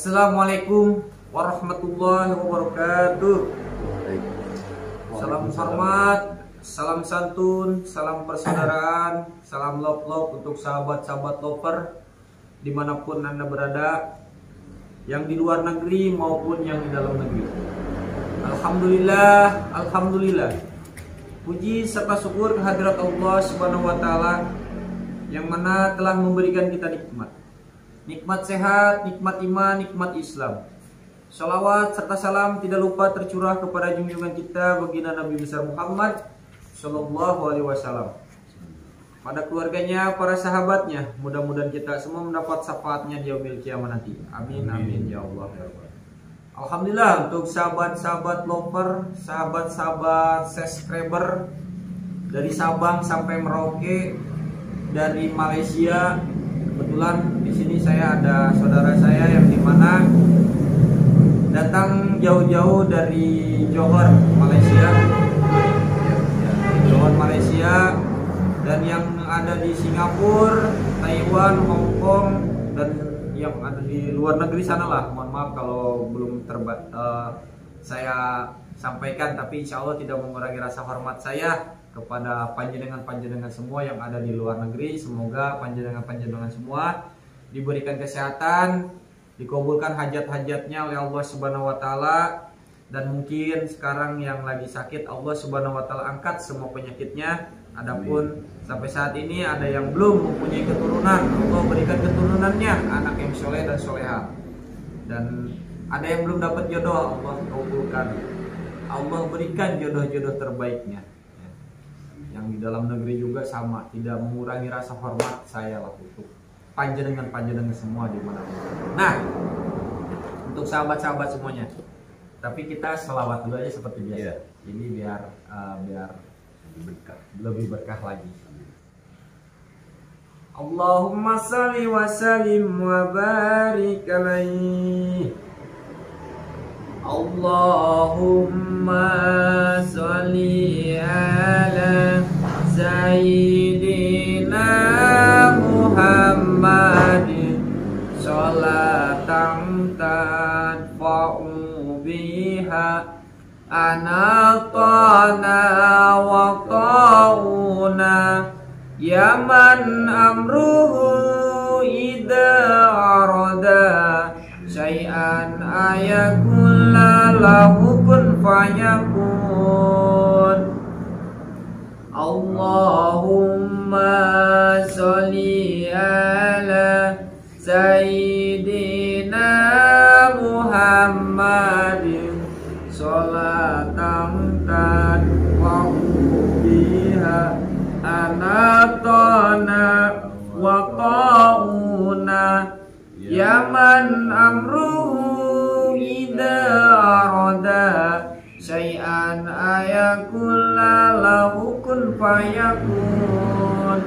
Assalamualaikum warahmatullahi wabarakatuh. Salam hormat, salam santun, salam persaudaraan, salam love untuk sahabat-sahabat lover dimanapun Anda berada, yang di luar negeri maupun yang di dalam negeri. Alhamdulillah, alhamdulillah. Puji serta syukur kehadirat Allah Subhanahu wa taala yang mana telah memberikan kita nikmat. Nikmat sehat, nikmat iman, nikmat Islam. Salawat serta salam tidak lupa tercurah kepada junjungan kita baginda Nabi besar Muhammad Sallallahu Alaihi Wasallam, pada keluarganya, para sahabatnya. Mudah-mudahan kita semua mendapat syafaatnya di yaumil kiamat nanti. Amin amin ya Allah. Alhamdulillah untuk sahabat-sahabat lover, sahabat-sahabat subscriber dari Sabang sampai Merauke, dari Malaysia. Kebetulan di sini saya ada saudara saya yang dimana datang jauh-jauh dari Johor, Malaysia, Johor, Malaysia, dan yang ada di Singapura, Taiwan, Hong Kong, dan yang ada di luar negeri sana lah. Mohon maaf kalau belum saya sampaikan, tapi insya Allah tidak mengurangi rasa hormat saya kepada panjenengan semua yang ada di luar negeri. Semoga panjenengan semua diberikan kesehatan, dikabulkan hajat-hajatnya oleh Allah Subhanahu wa taala, dan mungkin sekarang yang lagi sakit Allah Subhanahu wa taala angkat semua penyakitnya. Adapun sampai saat ini ada yang belum mempunyai keturunan, Allah berikan keturunannya, anak yang soleh dan soleha. Dan ada yang belum dapat jodoh, Allah kabulkan, Allah berikan jodoh-jodoh terbaiknya. Yang di dalam negeri juga sama, tidak mengurangi rasa hormat saya lah untuk panjenengan semua di mana. Nah, untuk sahabat-sahabat semuanya, tapi kita selawat dulu aja seperti biasa. Ini biar lebih berkah lagi. Allahumma shalli wa sallim wa barik alaihi. Allahumma sholli ala Sayyidina Muhammadin sholatan tadfa'u biha anatana wa ta'una ya man amruhu idha arada syai'an ayakulla lahu kun fayakun. Allahumma sholli ala Sayyidina Muhammadin sholatan tadfa'u biha anatana wa ta'una ya man amruhu idha arada syai'an ayakulla lahu kun fayakun.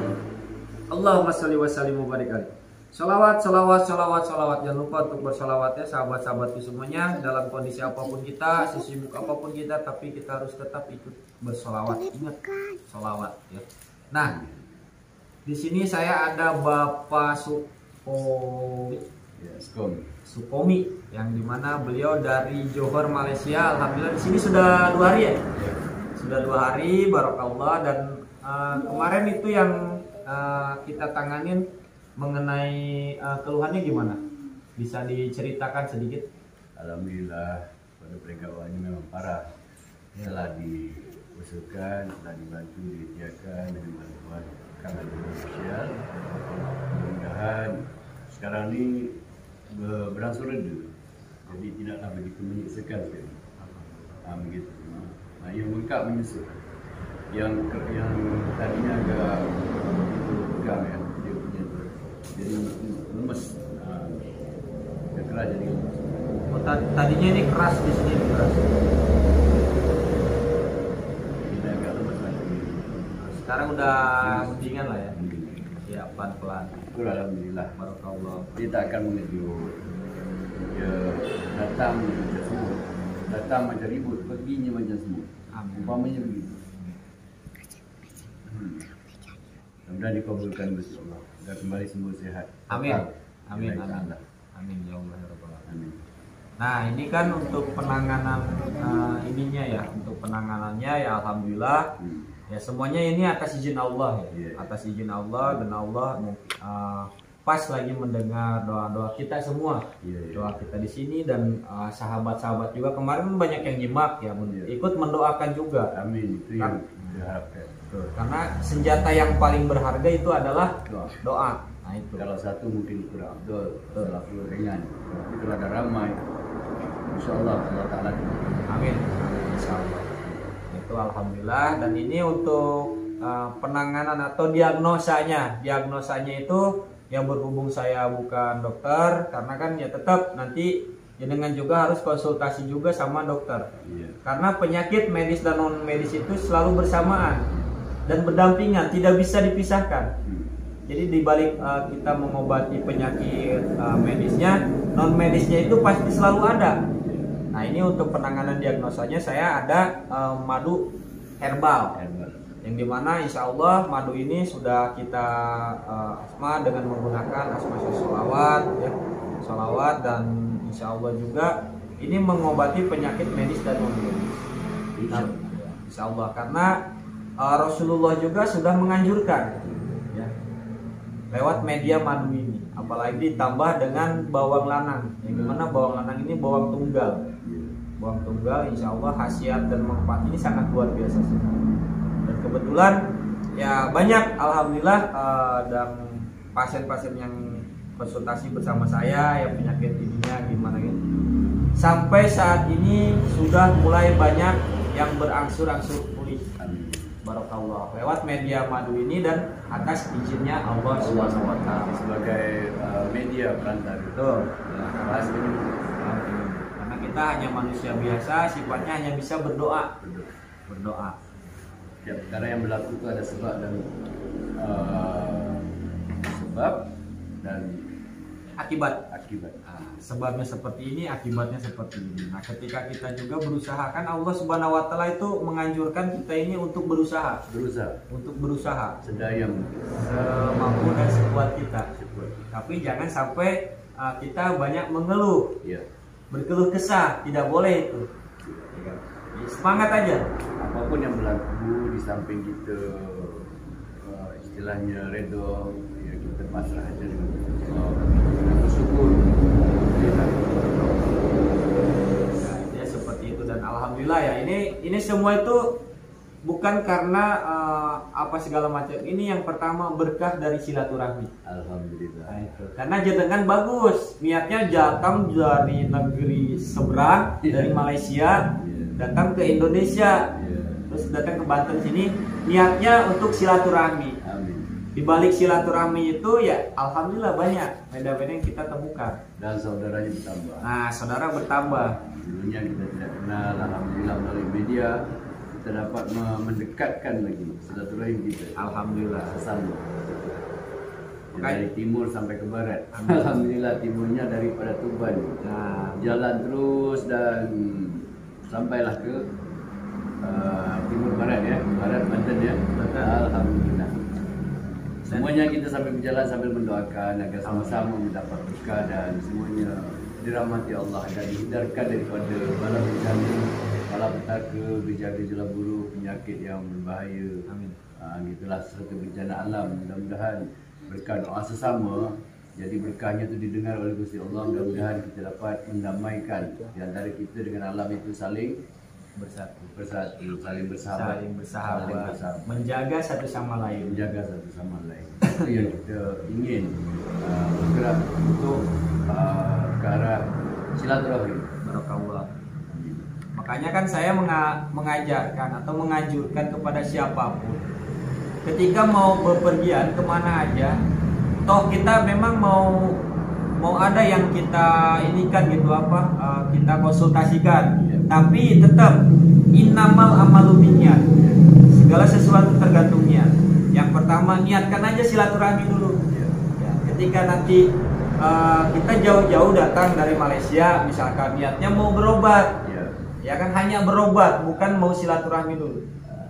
Allahumma sholli wa sallim wa barik alaihi. Salawat. Jangan lupa untuk bersalawat ya sahabat-sahabatku semuanya. Dalam kondisi apapun kita, sesibuk apapun kita, tapi kita harus tetap ikut bersalawat. Ingat, salawat ya. Nah, di sini saya ada Bapak Sukomi, yang dimana beliau dari Johor, Malaysia. Alhamdulillah di sini sudah 2 hari ya. Sudah 2 hari, barakallah. Dan kemarin itu yang kita tanganin mengenai keluhannya gimana? Bisa diceritakan sedikit? Alhamdulillah pada pergaulannya memang parah. Telah diusulkan, telah dibantu, disediakan dengan bantuan kalangan sosial. Mudah-mudahan sekarang ini berangsur reda, jadi tidaklah begitu menyiksakan sekali. Begitu. Nah, yang lengkap menyusul. Yang tadinya agak pegang ya, dia punya jadi lemes. Dia keras jadi lemes. Tadinya ini keras, di sini keras. Ini agak lemes lagi. Sekarang udah mendingan lah ya. Ya, pelan-pelan. Alhamdulillah. Barakallah. Dia tak akan mengejut. Dia datang macam semut, datang macam ribut, perginya macam semut. Umpamanya begitu. Mudah-mudahan dikabulkan Gusti Allah dan kembali sembuh sehat. Amin. Amin. Amin. Amin ya Allah ya Rabbal Alamin. Amin. Nah ini kan untuk penanganan ininya ya, untuk penanganannya ya alhamdulillah ya semuanya ini atas izin Allah ya, atas izin Allah, dan Allah pas lagi mendengar doa-doa kita semua, doa kita di sini, dan sahabat-sahabat juga kemarin banyak yang nyimak ya, ikut mendoakan juga. Amin, itu yang diharapkan. Karena senjata yang paling berharga itu adalah doa. Nah itu. Kalau satu mungkin kurang abdul, salah satu ringan. Tapi kalau ada ramai, insya Allah Allah Taala. Amin. Insya Allah. Itu alhamdulillah. Dan ini untuk penanganan atau diagnosanya itu yang berhubung saya bukan dokter, karena kan ya tetap nanti jenengan juga harus konsultasi juga sama dokter. Karena penyakit medis dan non medis itu selalu bersamaan dan berdampingan, tidak bisa dipisahkan. Jadi dibalik kita mengobati penyakit medisnya, non medisnya itu pasti selalu ada. Nah ini untuk penanganan diagnosanya saya ada madu herbal. Yang dimana insya Allah madu ini sudah kita asma dengan menggunakan asma sholawat ya, sholawat, dan insya Allah juga ini mengobati penyakit medis dan non medis. Insya Allah, karena Rasulullah juga sudah menganjurkan ya, lewat media madu ini, apalagi ditambah dengan bawang lanang, yang dimana bawang lanang ini bawang tunggal. Bawang tunggal insya Allah khasiat dan manfaat ini sangat luar biasa sekali. Dan kebetulan ya banyak alhamdulillah dan pasien-pasien yang konsultasi bersama saya yang penyakit ininya gimana gitu. Sampai saat ini sudah mulai banyak yang berangsur-angsur pulih. Barakallah lewat media madu ini dan atas izinnya Allah Subhanahu wa taala sebagai media perantara. Betul. Karena kita hanya manusia biasa, sifatnya hanya bisa berdoa. Ya, karena yang berlaku itu ada sebab dan akibat. Sebabnya seperti ini, akibatnya seperti ini. Nah, ketika kita juga berusaha, kan Allah Subhanahu wa taala itu menganjurkan kita ini untuk berusaha. Sedaya semampu dan sekuat kita. Tapi jangan sampai kita banyak mengeluh. Berkeluh kesah, tidak boleh itu. Semangat aja. Apapun yang berlaku, di samping kita istilahnya redo, ya kita pasrah aja dengan bersyukur. Ya seperti itu, dan alhamdulillah ya ini semua itu bukan karena apa segala macam. Ini yang pertama berkah dari silaturahmi. Alhamdulillah. Nah, itu. Karena jenengan bagus, niatnya datang dari negeri seberang, dari Malaysia, datang ke Indonesia, terus datang ke Banten sini, niatnya untuk silaturahmi. Di balik silaturahmi itu ya alhamdulillah banyak beda-beda yang kita temukan. Dan saudaranya bertambah. Nah, saudara bertambah. Dulunya kita tidak kenal, alhamdulillah melalui media kita dapat mendekatkan lagi silaturahim kita. Alhamdulillah. Sesama. Dari timur sampai ke barat. Alhamdulillah, timurnya daripada Tuban. Nah, jalan terus dan sampailah ke timur barat ya, barat Banten ya. Alhamdulillah. Semuanya kita sambil berjalan sambil mendoakan agar sama-sama mendapat berkah dan semuanya dirahmati Allah dan dihindarkan daripada bala bencana, malapetaka, gejala-gejala buruk, penyakit yang berbahaya. Amin. Gitulah serta bencana alam. Mudah-mudahan berkah doa sesama jadi berkahnya itu didengar oleh Gusti Allah. Mudah-mudahan kita dapat mendamaikan di antara kita dengan alam itu, saling bersatu, saling bersahabat, menjaga satu sama lain. Itu yang kita ingin bergerak untuk ke arah silaturahmi. Barakallah. Makanya kan saya mengajarkan atau menganjurkan kepada siapapun, ketika mau bepergian kemana aja, toh kita memang mau ada yang kita inikan gitu kita konsultasikan. Tapi tetap innamal amalu binniyat. Segala sesuatu tergantung niat. Yang pertama niatkan aja silaturahmi dulu. Ya, ketika nanti kita jauh-jauh datang dari Malaysia, misalkan niatnya mau berobat, ya kan hanya berobat, bukan mau silaturahmi dulu.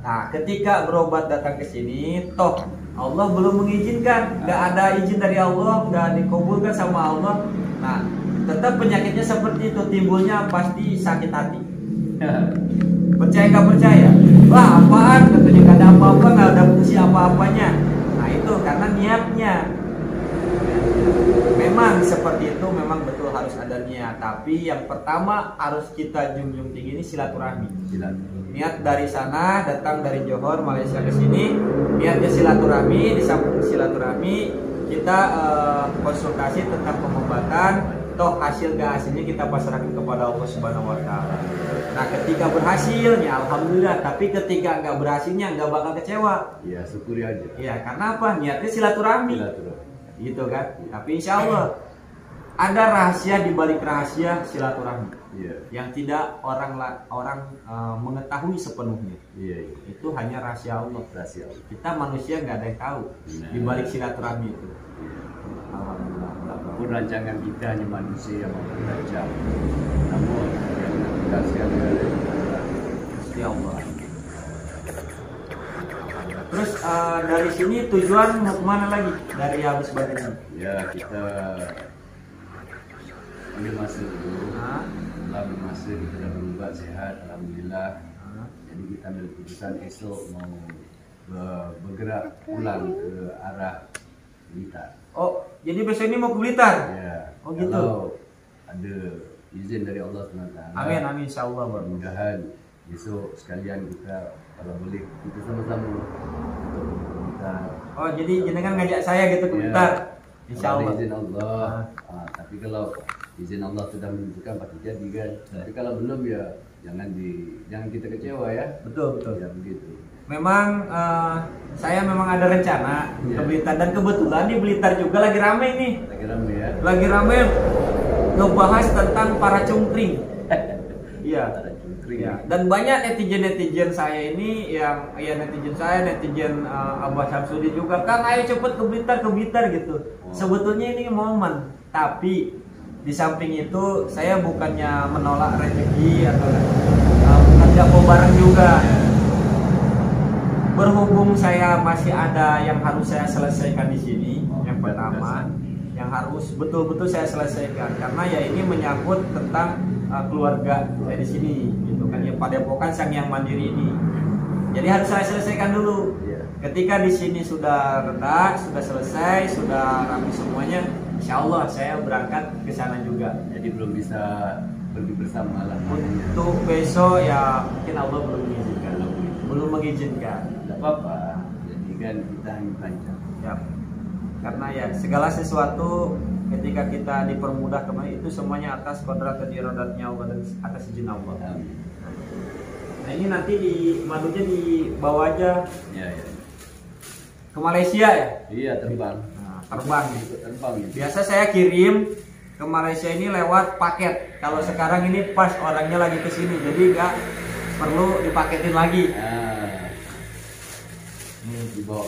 Nah, ketika berobat datang ke sini, toh Allah belum mengizinkan, nggak ada izin dari Allah, nggak dikabulkan sama Allah. Nah, tetap penyakitnya seperti itu, timbulnya pasti sakit hati. Percaya nggak percaya? Wah, apaan? Katanya nggak ada apa-apa, nggak ada fungsi apa-apanya. Nah, itu karena niatnya. Memang seperti itu, memang betul harus ada niat. Tapi yang pertama harus kita junjung tinggi ini silaturahmi. Niat dari sana, datang dari Johor, Malaysia ke sini, niatnya silaturahmi. Di samping silaturahmi, kita konsultasi tentang pengobatan. Toh hasil gak hasilnya kita pasrahkan kepada Allah Subhanahu Wa Taala. Nah, ketika berhasil, ya alhamdulillah. Tapi ketika nggak berhasilnya, nggak bakal kecewa. Ya, syukuri aja. Ya, karena apa? Niatnya silaturahmi. Gitu kan. Tapi insya Allah ada rahasia di balik rahasia silaturahmi, yang tidak orang mengetahui sepenuhnya. Itu hanya rahasia Allah. Kita manusia nggak ada yang tahu di balik silaturahmi itu. Alhamdulillah. Apapun rancangan kita hanya manusia yang merancang. Namun yang menentukan Pasti Allah. Terus dari sini tujuan mau kemana lagi dari habis badan ini? Ya, kita ambil masa dulu. Ambil masa kita dah berubah sehat, alhamdulillah. Jadi kita ambil keputusan esok mau bergerak pulang ke arah Blitar. Oh, jadi besok ini mau ke Blitar? Ya. Oh gitu. Kalau ada izin dari Allah SWT. Amin, amin, insyaallah. Mudah-mudahan besok sekalian kita kalau boleh kita sama-sama kita. Oh, jadi jenengan ngajak saya gitu ke Blitar? Insyaallah. Izin Allah. Tapi kalau izin Allah sudah menentukan pasti jadi kan. Tapi kalau belum ya jangan kita kecewa ya. Betul. Ya begitu. Memang saya memang ada rencana ke Blitar, dan kebetulan di Blitar juga lagi rame nih. Lagi rame ngebahas tentang para cungkring. Iya. Ya. Dan banyak netizen saya ini yang netizen Abah Samsudin juga, Kang ayo cepet ke Blitar gitu. Sebetulnya ini momen, tapi di samping itu saya bukannya menolak rezeki atau kerja mau bareng juga. Berhubung saya masih ada yang harus saya selesaikan di sini, yang pertama yang harus betul-betul saya selesaikan, karena ya ini menyangkut tentang keluarga saya di sini, gitu kan ya, Padepokan Sang Yang Mandiri ini. Jadi harus saya selesaikan dulu. Ketika di sini sudah reda, sudah selesai, sudah rapi semuanya, insya Allah saya berangkat ke sana juga. Jadi belum bisa pergi bersama lah. Untuk besok ya mungkin Allah belum mengizinkan. Tidak apa-apa. Jadi kan kita hanya panjang. Ya. Karena ya segala sesuatu ketika kita dipermudah kemarin itu semuanya atas kodrat dan iradatnya Allah dan atas izin Allah. Nah ini nanti madunya dibawa aja. Ya. Ke Malaysia ya? Iya, terbang. Nah, terbang. Ya. Biasa saya kirim ke Malaysia ini lewat paket. Kalau sekarang ini pas orangnya lagi ke sini, jadi nggak perlu dipaketin lagi. Ini dibawa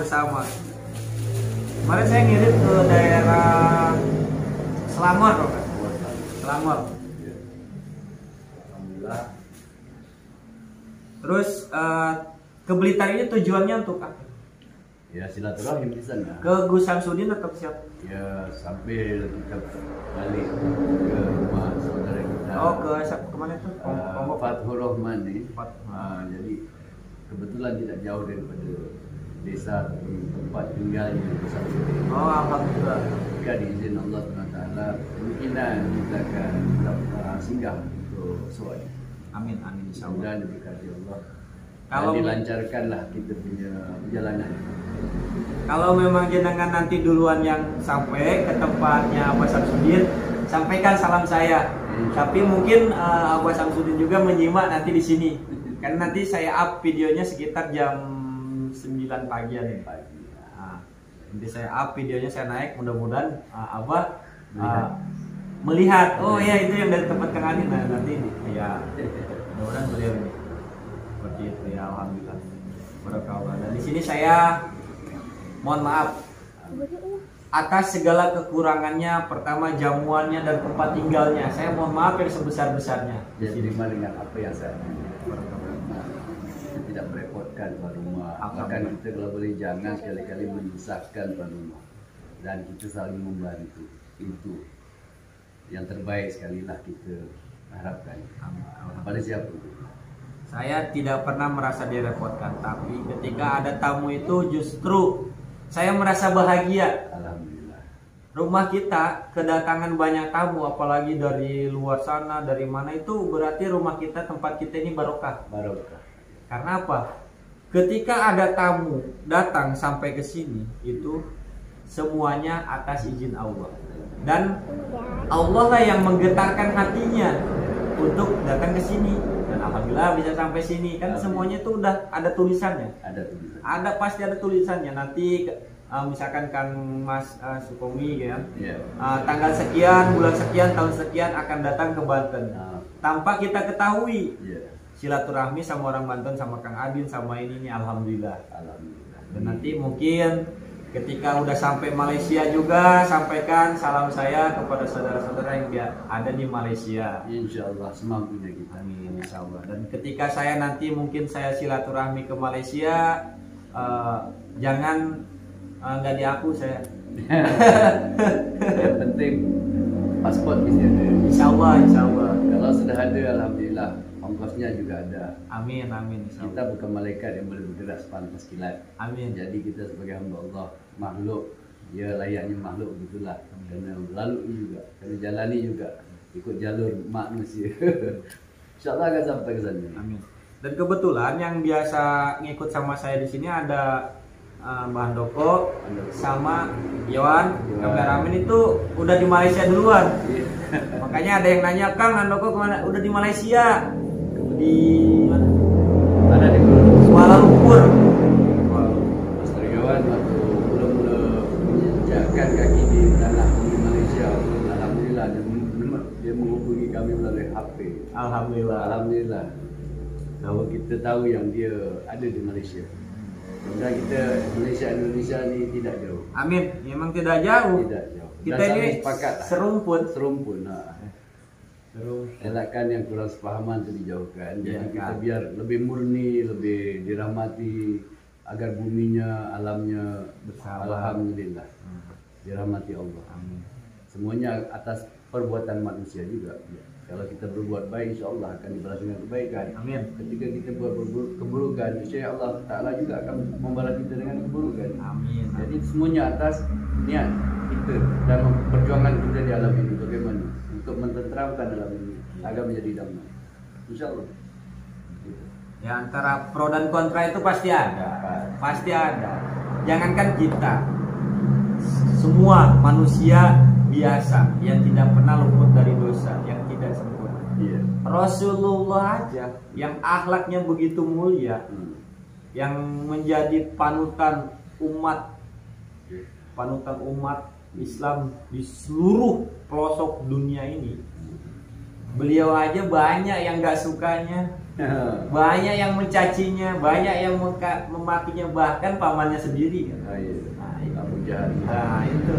bersama. Kemarin saya ngirim ke daerah Selangor, kan? Selangor. Alhamdulillah. Terus ke Blitar ini tujuannya untuk apa? Ya silaturahim di sana. Ke Gus Samsudin atau ke siapa? Ya sambil kita balik ke rumah saudara kita. Oh kemana itu? Fathur Rahman nih. Jadi kebetulan tidak jauh daripada desa tempat tinggalnya Gus Samsudin. Oh alhamdulillah. Jika diizin Allah SWT, kemungkinan kita akan singgah untuk soal. Amin insyaallah. Dan diberkati Allah. Kalau dilancarkanlah kita punya perjalanan. Kalau memang jenengan nanti duluan yang sampai ke tempatnya Abah Samsudin, sampaikan salam saya. Tapi mungkin Abah Samsudin juga menyimak nanti di sini. Karena nanti saya up videonya sekitar jam 9 pagian nih. Nah, nanti saya up videonya, saya naik, mudah-mudahan Abah melihat. Oh ya itu yang dari tempat Kang Adin. Nah nanti ya mudah-mudahan beliau ini. Seperti itu ya, alhamdulillah. Barakallah. Dan di sini saya mohon maaf atas segala kekurangannya, pertama jamuannya dan tempat tinggalnya. Saya mohon maaf yang sebesar-besarnya. Jadi dengan apa yang saya tidak merepotkan tuan rumah. Bahkan kita kalau boleh jangan sekali-kali menyusahkan tuan rumah. Dan kita saling membantu. itu yang terbaik sekali lah kita harapkan. Pada siapa? Saya tidak pernah merasa direpotkan, tapi ketika ada tamu itu justru saya merasa bahagia. Alhamdulillah. Rumah kita kedatangan banyak tamu, apalagi dari luar sana, dari mana, itu berarti rumah kita, tempat kita ini barokah. Barokah. Karena apa? Ketika ada tamu datang sampai ke sini, itu semuanya atas izin Allah. Dan Allah lah yang menggetarkan hatinya untuk datang ke sini. Dan alhamdulillah bisa sampai sini. Kan semuanya itu udah ada tulisannya. Ada pasti ada tulisannya. Nanti misalkan Kang Mas Sukomi kan, tanggal sekian, bulan sekian, tahun sekian akan datang ke Banten. Tanpa kita ketahui. Silaturahmi sama orang Banten, sama Kang Adin, sama ini alhamdulillah. Dan nanti mungkin ketika udah sampai Malaysia juga, sampaikan salam saya kepada saudara-saudara yang ada di Malaysia. Insya Allah semampunya kita. Amin, insya Allah. Dan ketika saya nanti mungkin saya silaturahmi ke Malaysia, jangan nggak di aku saya. Yang penting paspor bisa ada. Insya Allah, insya Allah. Kalau sudah ada, alhamdulillah. Ongkosnya juga ada. Amin, amin. Kita bukan malaikat yang boleh bergerak sepantas kilat. Amin. Jadi kita sebagai hamba Allah, makhluk, ya layaknya makhluk begitulah. Karena lalu juga, karena jalani juga, ikut jalur manusia. Insyaallah akan sampai ke sana. Amin. Dan kebetulan yang biasa ngikut sama saya di sini ada Mbah Handoko sama Yohan. Kameramen itu udah di Malaysia duluan. Makanya ada yang nanya, Kang Handoko kemana? Udah di Malaysia. Di mana? Ada di Kuala Lumpur. Mas Yohan waktu mula-mula menjejakkan kaki di tanah bumi Malaysia, alhamdulillah dia menghubungi kami melalui HP. Alhamdulillah. Kalau kita tahu yang dia ada di Malaysia. Sebenarnya kita Indonesia ni tidak jauh. Amin. Memang tidak jauh. Tidak jauh. Kita ini serumpun. Elakkan yang kurang sepahaman itu dijauhkan. Jadi kita biar lebih murni, lebih dirahmati, agar buminya, alamnya alhamdulillah dirahmati Allah. Amin. Semuanya atas perbuatan manusia juga. Kalau kita berbuat baik, insya Allah akan dibalas dengan kebaikan. Amin. Ketika kita buat keburukan, insya Allah Ta'ala juga akan membalas kita dengan keburukan. Amin. Jadi semuanya atas niat kita dan perjuangan kita di alam ini. Bagaimana untuk mententeramkan alam ini agar menjadi damai. Insya Allah. Ya, antara pro dan kontra itu pasti ada. Pasti ada. Jangankan kita, semua manusia biasa yang tidak pernah luput dari dosa, yang tidak sempurna. Rasulullah aja yang akhlaknya begitu mulia, yang menjadi panutan umat Islam di seluruh pelosok dunia ini. Beliau aja banyak yang gak sukanya, banyak yang mencacinya, banyak yang memakinya, bahkan pamannya sendiri kan. Nah, itu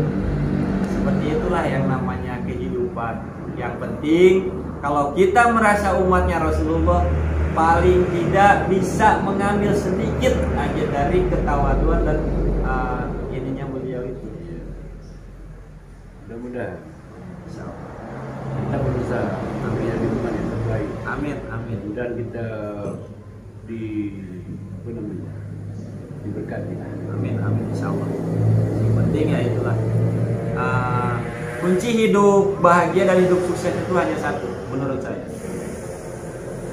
seperti itulah yang namanya kehidupan. Yang penting kalau kita merasa umatnya Rasulullah, paling tidak bisa mengambil sedikit aja dari ketawaduan dan ininya beliau itu. Mudah-mudahan kita berusaha menjadi umat yang terbaik. Amin. Dan kita diberkati. Amin. Insyaallah. Yang penting ya itulah. Kunci hidup bahagia dan hidup sukses itu hanya satu menurut saya,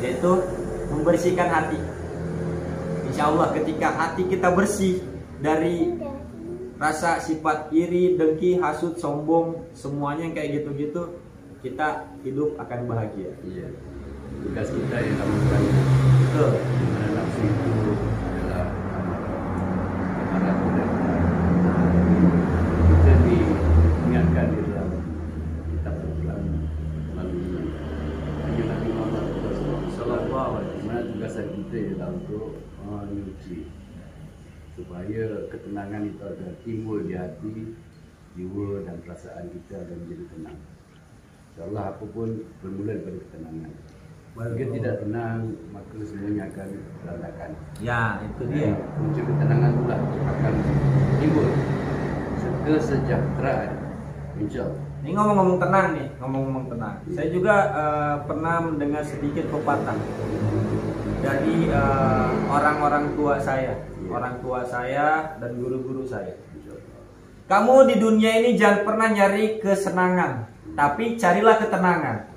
yaitu membersihkan hati. Insya Allah ketika hati kita bersih dari rasa sifat iri, dengki, hasut, sombong, semuanya yang kayak gitu-gitu, kita hidup akan bahagia. Iya. Tugas kita yang lakukan. Betul. Dimana nafsu itu adalah amarah dan kita diingatkan di dalam kitab Al-Quran melalui Nabi Muhammad SAW. Dimana tugasan kita ialah untuk menyuci supaya ketenangan itu agar timbul di hati, jiwa dan perasaan kita agar menjadi tenang. InsyaAllah apapun bermula daripada ketenangan. Jika tidak tenang, maka semuanya akan berantakan. Ya, itu dia. Muncul ketenangan itulah akan timbul kesejahteraan. InsyaAllah. Ini ngomong-ngomong tenang nih, ngomong-ngomong tenang. Saya juga pernah mendengar sedikit pepatah dari orang-orang tua saya, orang tua saya dan guru-guru saya. Kamu di dunia ini jangan pernah nyari kesenangan, tapi carilah ketenangan.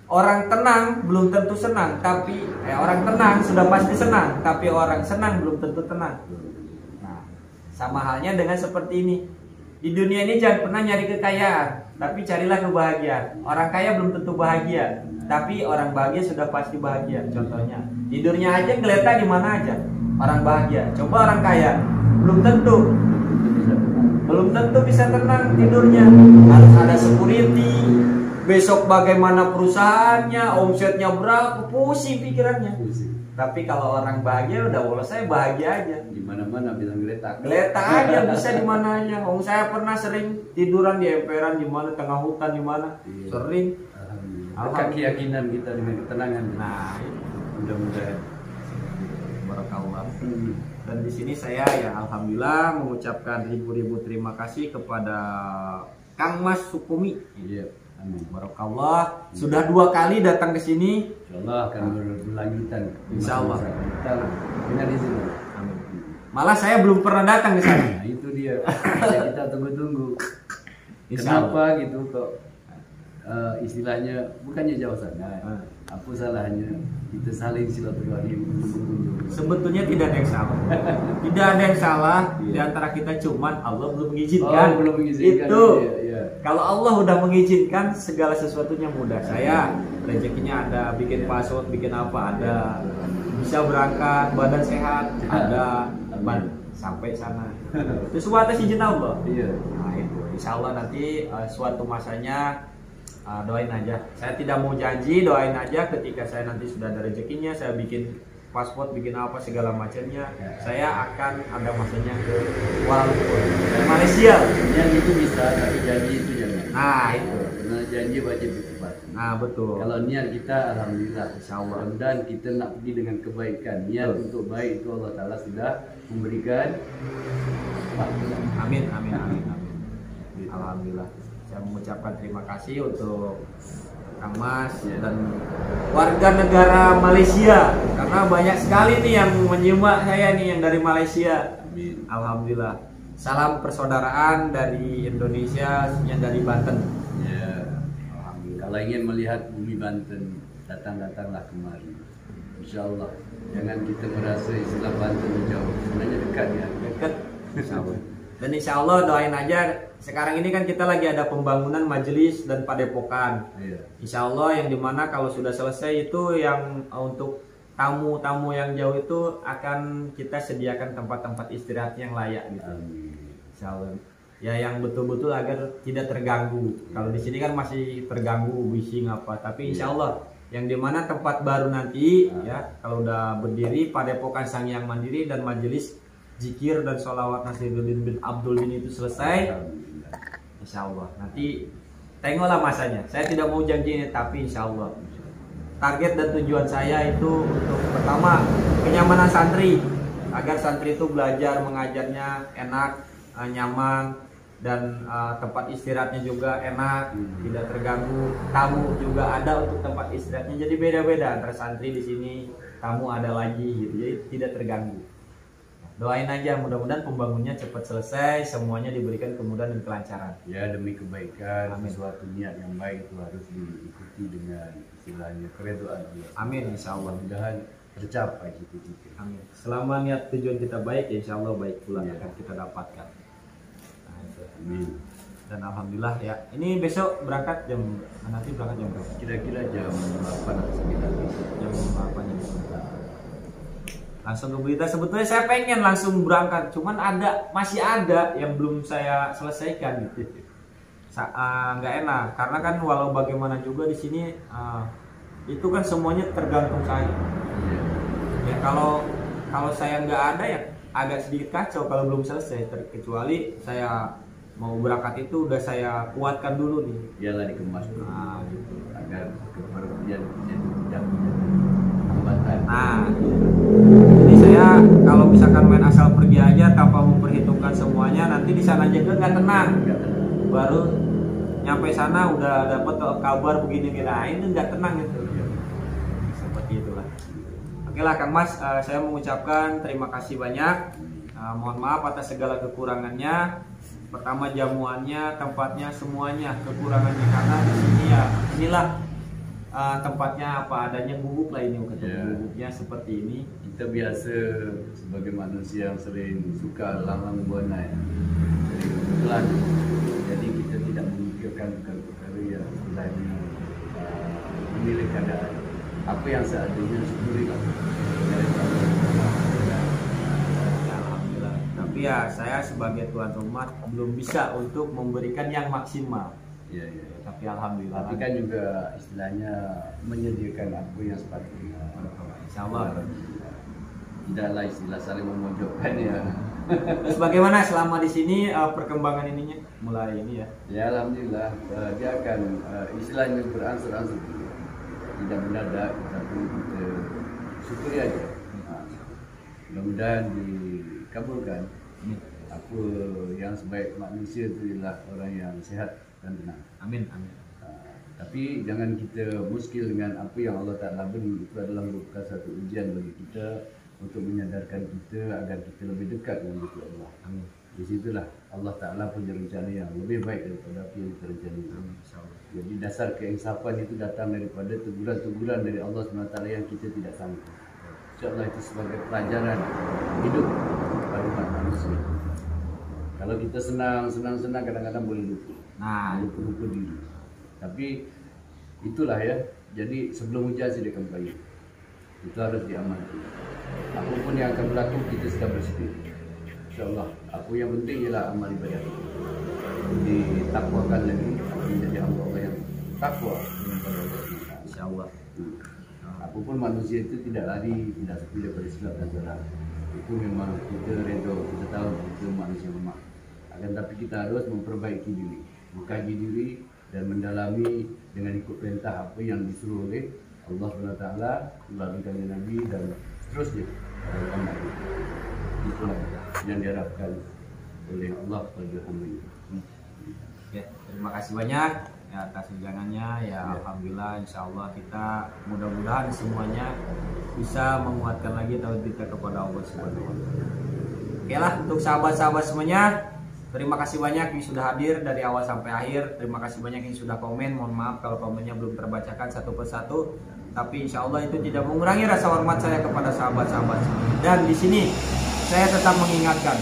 Orang tenang belum tentu senang, tapi orang tenang sudah pasti senang, tapi orang senang belum tentu tenang. Nah, sama halnya dengan seperti ini. Di dunia ini jangan pernah nyari kekayaan, tapi carilah kebahagiaan. Orang kaya belum tentu bahagia, tapi orang bahagia sudah pasti bahagia. Contohnya, tidurnya aja ngeletak di mana aja, orang bahagia. Coba orang kaya, belum tentu bisa tenang tidurnya. Harus ada security. Besok bagaimana perusahaannya, omsetnya berapa, pusing pikirannya. Tapi kalau orang bahagia udah selesai, bahagia aja. Di mana-mana bisa geletak. Geletak aja bisa di mana aja. Saya pernah sering tiduran di emperan di mana, tengah hutan di mana. Iya. Sering. Alhamdulillah. Keyakinan kita dengan ketenangan. Nah, mudah-mudahan. Barakallah. Dan di sini saya ya alhamdulillah mengucapkan ribu-ribu terima kasih kepada Kang Mas Sukumi. Iya. Amin. Barakallah. Sudah 2 kali datang ke sini. Insyaallah akan berlanjutan. Insyaallah. Kita dengan izin. Amin. Malah saya belum pernah datang ke sana. Nah, itu dia. Kita tunggu-tunggu. Insyaallah. Kenapa gitu kok istilahnya bukannya jauh sana. Apa salahnya kita saling silaturahim. Sebetulnya tidak ada yang salah. Tidak ada yang salah di antara kita, cuman Allah belum mengizinkan. Belum mengizinkan. Itu. Iya. Kalau Allah udah mengizinkan, segala sesuatunya mudah. Saya rezekinya ada, bikin password, bikin apa ada, bisa berangkat, badan sehat, ada, sampai sana. Itu semua atas izin Allah. Iya. Nah itu, insya Allah nanti suatu masanya doain aja. Saya tidak mau janji, doain aja. Ketika saya nanti sudah ada rezekinya, saya bikin paspor, bikin apa segala macamnya, saya akan ada masanya ke Kuala Lumpur, Malaysia. Yang itu bisa, tapi janji itu jangan. Nah itu. Karena janji wajib ditepati. Nah betul. Kalau niat kita, alhamdulillah, Insyaallah. Dan kita nak pergi dengan kebaikan. Niat untuk baik itu Allah Taala sudah memberikan. Amin, amin, amin, amin. Alhamdulillah. Saya mengucapkan terima kasih untuk Kang Mas dan warga negara Malaysia, karena banyak sekali nih yang menyimak saya nih yang dari Malaysia. Amin. Alhamdulillah. Salam persaudaraan dari Indonesia, yang dari Banten. Ya, alhamdulillah. Kalau ingin melihat bumi Banten, datang-datanglah kemari. Insya Allah. Jangan kita merasa istilah Banten jauh, sebenarnya dekat ya. Dekat. Insya Allah. Dan insya Allah doain aja. Sekarang ini kan kita lagi ada pembangunan majelis dan padepokan. Iya. Insya Allah yang dimana kalau sudah selesai itu yang untuk tamu-tamu yang jauh itu akan kita sediakan tempat-tempat istirahat yang layak gitu. Amin. Insya Allah. Ya yang betul-betul agar tidak terganggu. Kalau di sini kan masih terganggu bising apa. Tapi insya Allah yang dimana tempat baru nanti ya kalau udah berdiri padepokan Sang Hyang Mandiri dan majelis zikir dan sholawat Nasiruddin bin Abdul ini itu selesai, insya Allah nanti tengoklah masanya. Saya tidak mau janji ini, tapi insya Allah target dan tujuan saya itu untuk pertama kenyamanan santri, agar santri itu belajar mengajarnya enak, nyaman, dan tempat istirahatnya juga enak, tidak terganggu. Tamu juga ada untuk tempat istirahatnya, jadi beda-beda antara santri di sini, tamu ada lagi gitu, jadi tidak terganggu. Doain aja mudah-mudahan pembangunannya cepat selesai, semuanya diberikan kemudahan dan kelancaran. Ya demi kebaikan, Amin. sesuatu niat yang baik itu harus diikuti dengan istilahnya keridhaan Allah. Amin insya Allah. Mudah-mudahan tercapai cita-cita. Amin. Selama niat tujuan kita baik, ya insya Allah baik pula Ya. akan kita dapatkan. Nah, itu. Amin. Dan alhamdulillah ya. Ini besok berangkat nanti berangkat jam berapa? Kira-kira jam 8 atau 9. Jam 8 jam 9. Langsung ke berita. Sebetulnya saya pengen langsung berangkat, cuman masih ada yang belum saya selesaikan gitu. Nggak enak karena kan walau bagaimana juga di sini itu kan semuanya tergantung saya. Iya. Ya kalau saya nggak ada ya agak sedikit kacau kalau belum selesai. Kecuali saya mau berangkat itu udah saya kuatkan dulu nih. Biarlah dikemas dulu. Nah, gitu. Agar keperluan tidak hambatan. Nah, jadi saya kalau misalkan main asal pergi aja tanpa memperhitungkan semuanya, nanti di sana juga nggak tenang. Enggak tenang. Baru nyampe sana udah dapat kabar begini itu nggak tenang gitu. Seperti itulah. Oke lah Kang Mas, saya mengucapkan terima kasih banyak. Mohon maaf atas segala kekurangannya. Pertama jamuannya, tempatnya, semuanya kekurangannya karena di sini ya inilah tempatnya apa adanya, gubuk lah ini gubuknya seperti ini. Kita biasa sebagai manusia yang sering suka lalang buana ya. Jadi kebetulan, jadi kita tidak memikirkan perkara yang sebenarnya memilih keadaan. Apa yang seadanya syukurilah. Alhamdulillah. Tapi ya saya sebagai tuan rumah belum bisa untuk memberikan yang maksimal. Ya, ya. Tapi alhamdulillah. Tapi kan juga istilahnya menyediakan apa yang sepatutnya. Insyaallah. Tidaklah istilah saling memojokkan ya. Terus bagaimana selama di sini perkembangan ininya mulai ini ya? Ya alhamdulillah dia akan istilahnya berangsur-angsur, tidak mendadak, tapi kita syukuri aja. Mudah-mudahan dikabulkan. Apa yang sebaik manusia itu adalah orang yang sehat dan tenang. Amin, amin. Tapi jangan kita muskil dengan apa yang Allah Ta'ala beri. Itu adalah merupakan satu ujian bagi kita untuk menyadarkan kita agar kita lebih dekat dengan Allah. Amin. Di situlah Allah Ta'ala punya rencana yang lebih baik daripada apa yang kita rencanakan. Jadi dasar keinsafan itu datang daripada teguran-teguran dari Allah SWT yang kita tidak sangka. InsyaAllah itu sebagai pelajaran hidup pada umat manusia. Kalau kita senang kadang-kadang boleh lupa. Lupa diri. Tapi itulah ya. Jadi sebelum hujan sediakan payung. Itu harus diamalkan. Apapun yang akan berlaku kita sudah bersedia. InsyaAllah. Apa yang penting ialah amal ibadah. Ditakwakan lagi menjadi Allah yang takwa kepada Allah. InsyaAllah. Apapun manusia itu tidak lari, tidak sepi daripada silap dan salah. Itu memang kita redha, kita tahu kita manusia lemah. Akan tapi kita harus memperbaiki diri, mengkaji diri dan mendalami dengan ikut perintah apa yang disuruh oleh Allah SWT melalui kanjeng Nabi dan seterusnya. Itulah yang diharapkan oleh Allah pada hamba-Nya. Oke, terima kasih banyak ya atas undangannya ya. Alhamdulillah, insyaallah kita mudah-mudahan semuanya bisa menguatkan lagi tauhid kita kepada Allah Subhanahu wa taala. Oke lah, untuk sahabat-sahabat semuanya, terima kasih banyak yang sudah hadir dari awal sampai akhir. Terima kasih banyak yang sudah komen. Mohon maaf kalau komennya belum terbacakan satu persatu. Tapi insya Allah itu tidak mengurangi rasa hormat saya kepada sahabat-sahabat. Dan di sini saya tetap mengingatkan,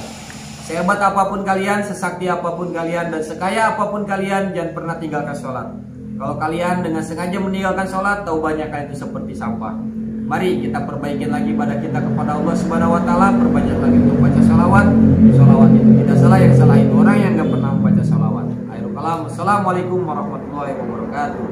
sehebat apapun kalian, sesakti apapun kalian, dan sekaya apapun kalian, jangan pernah tinggalkan sholat. Kalau kalian dengan sengaja meninggalkan sholat, taubatnya itu seperti sampah. Mari kita perbaikin lagi ibadah kita kepada Allah Subhanahu wa taala, perbanyak lagi untuk baca salawat. Salawat itu tidak salah, yang salah itu orang yang nggak pernah membaca salawat. Akhirul kalam, assalamualaikum warahmatullahi wabarakatuh.